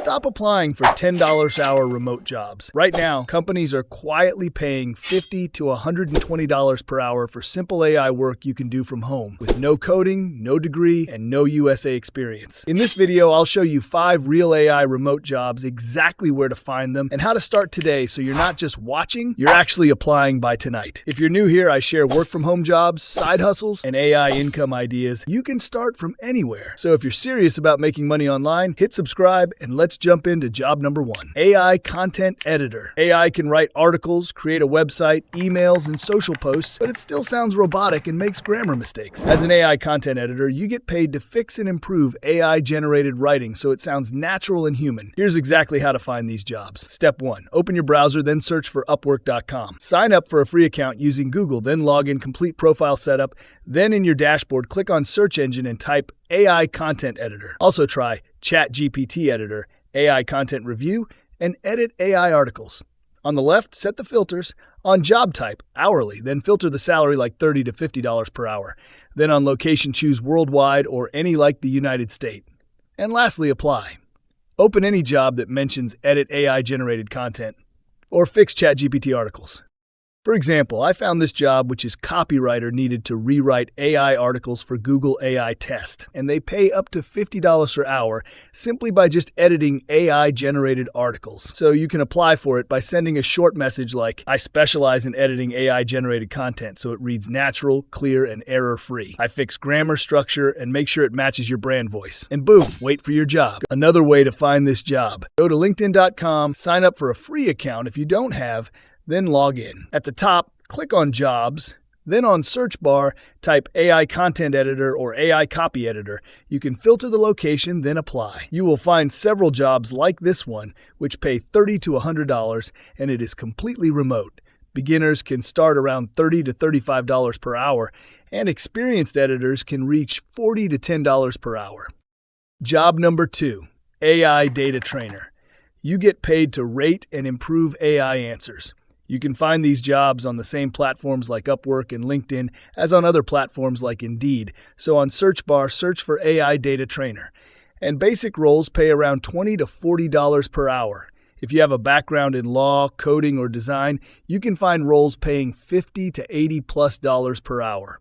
Stop applying for $10 an hour remote jobs. Right now, companies are quietly paying $50 to $120 per hour for simple AI work you can do from home, with no coding, no degree, and no USA experience. In this video, I'll show you 5 real AI remote jobs, exactly where to find them, and how to start today so you're not just watching, you're actually applying by tonight. If you're new here, I share work from home jobs, side hustles, and AI income ideas. You can start from anywhere. So if you're serious about making money online, hit subscribe and let's jump into job number 1. AI content editor. AI can write articles, create a website, emails, and social posts, but it still sounds robotic and makes grammar mistakes. As an AI content editor, you get paid to fix and improve AI-generated writing so it sounds natural and human. Here's exactly how to find these jobs. Step 1. Open your browser, then search for Upwork.com. Sign up for a free account using Google, then log in, complete profile setup, then in your dashboard, click on search engine and type AI content editor. Also try ChatGPT editor, AI content review, and edit AI articles. On the left, set the filters. On job type, hourly, then filter the salary like $30 to $50 per hour. Then on location, choose worldwide or any like the United States. And lastly, apply. Open any job that mentions edit AI-generated content or fix ChatGPT articles. For example, I found this job, which is copywriter needed to rewrite AI articles for Google AI Test, and they pay up to $50 per hour simply by just editing AI-generated articles. So you can apply for it by sending a short message like, I specialize in editing AI-generated content so it reads natural, clear, and error-free. I fix grammar, structure, and make sure it matches your brand voice. And boom, wait for your job. Another way to find this job. Go to LinkedIn.com, sign up for a free account if you don't have, then log in. At the top, click on Jobs, then on Search bar, type AI Content Editor or AI Copy Editor. You can filter the location, then apply. You will find several jobs like this one, which pay $30 to $100, and it is completely remote. Beginners can start around $30 to $35 per hour, and experienced editors can reach $40 to $10 per hour. Job number 2, AI Data Trainer. You get paid to rate and improve AI answers. You can find these jobs on the same platforms like Upwork and LinkedIn as on other platforms like Indeed. So on search bar, search for AI Data Trainer. And basic roles pay around $20 to $40 per hour. If you have a background in law, coding, or design, you can find roles paying $50 to $80+ per hour.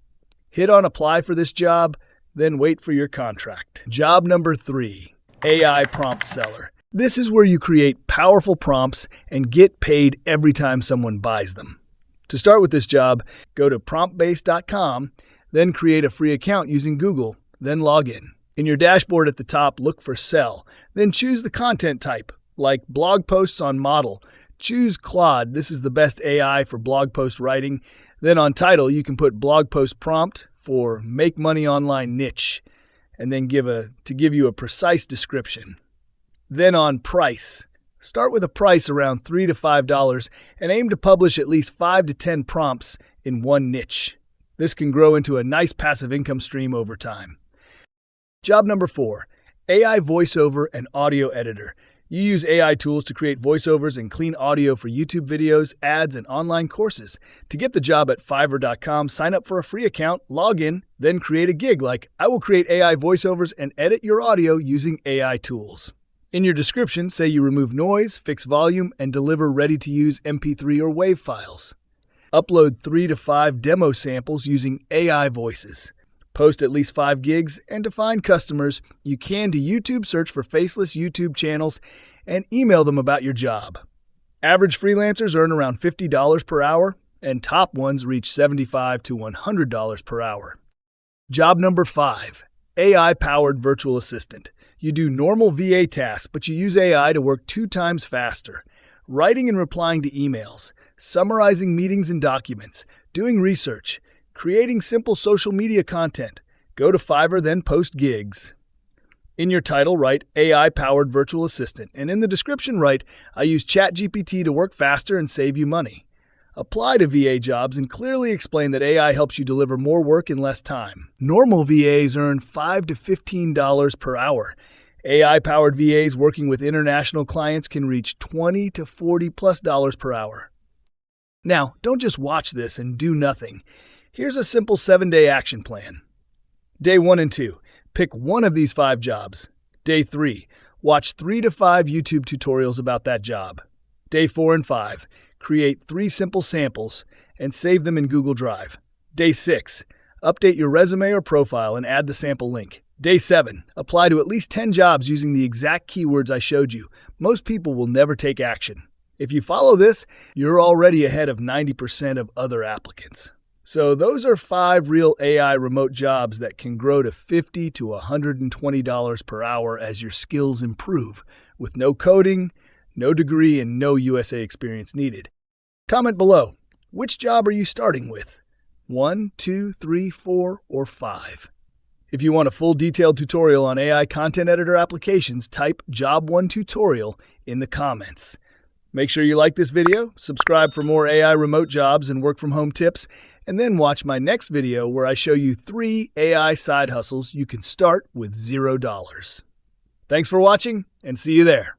Hit on apply for this job, then wait for your contract. Job number 3, AI Prompt Seller. This is where you create powerful prompts and get paid every time someone buys them. To start with this job, go to promptbase.com, then create a free account using Google, then log in. In your dashboard at the top, look for Sell, then choose the content type, like blog posts on model. Choose Claude, this is the best AI for blog post writing. Then on title, you can put blog post prompt for Make Money Online Niche, and then give you a precise description. Then on price, start with a price around $3 to $5 and aim to publish at least 5 to 10 prompts in one niche. This can grow into a nice passive income stream over time. Job number 4, AI Voiceover and Audio Editor. You use AI tools to create voiceovers and clean audio for YouTube videos, ads, and online courses. To get the job at Fiverr.com, sign up for a free account, log in, then create a gig like, I will create AI voiceovers and edit your audio using AI tools. In your description, say you remove noise, fix volume, and deliver ready-to-use MP3 or WAV files. Upload 3 to 5 demo samples using AI voices. Post at least 5 gigs, and to find customers, you can to YouTube search for faceless YouTube channels and email them about your job. Average freelancers earn around $50 per hour, and top ones reach $75 to $100 per hour. Job number 5, AI-powered virtual assistant. You do normal VA tasks, but you use AI to work 2 times faster. Writing and replying to emails, summarizing meetings and documents, doing research, creating simple social media content. Go to Fiverr, then post gigs. In your title, write AI-powered virtual assistant, and in the description write, I use ChatGPT to work faster and save you money. Apply to VA jobs and clearly explain that AI helps you deliver more work in less time. Normal VAs earn $5 to $15 per hour. AI-powered VAs working with international clients can reach $20 to $40+ per hour. Now, don't just watch this and do nothing. Here's a simple 7-day action plan. Day 1 and 2, pick one of these 5 jobs. Day 3, Watch 3 to 5 YouTube tutorials about that job. Day 4 and 5, create 3 simple samples and save them in Google Drive. Day 6, update your resume or profile and add the sample link. Day 7, apply to at least 10 jobs using the exact keywords I showed you. Most people will never take action. If you follow this, you're already ahead of 90% of other applicants. So those are 5 real AI remote jobs that can grow to $50 to $120 per hour as your skills improve, with no coding, no degree, and no USA experience needed. Comment below, which job are you starting with? 1, 2, 3, 4, or 5? If you want a full detailed tutorial on AI content editor applications, type Job 1 tutorial in the comments. Make sure you like this video, subscribe for more AI remote jobs and work from home tips, and then watch my next video where I show you 3 AI side hustles you can start with $0. Thanks for watching, and see you there.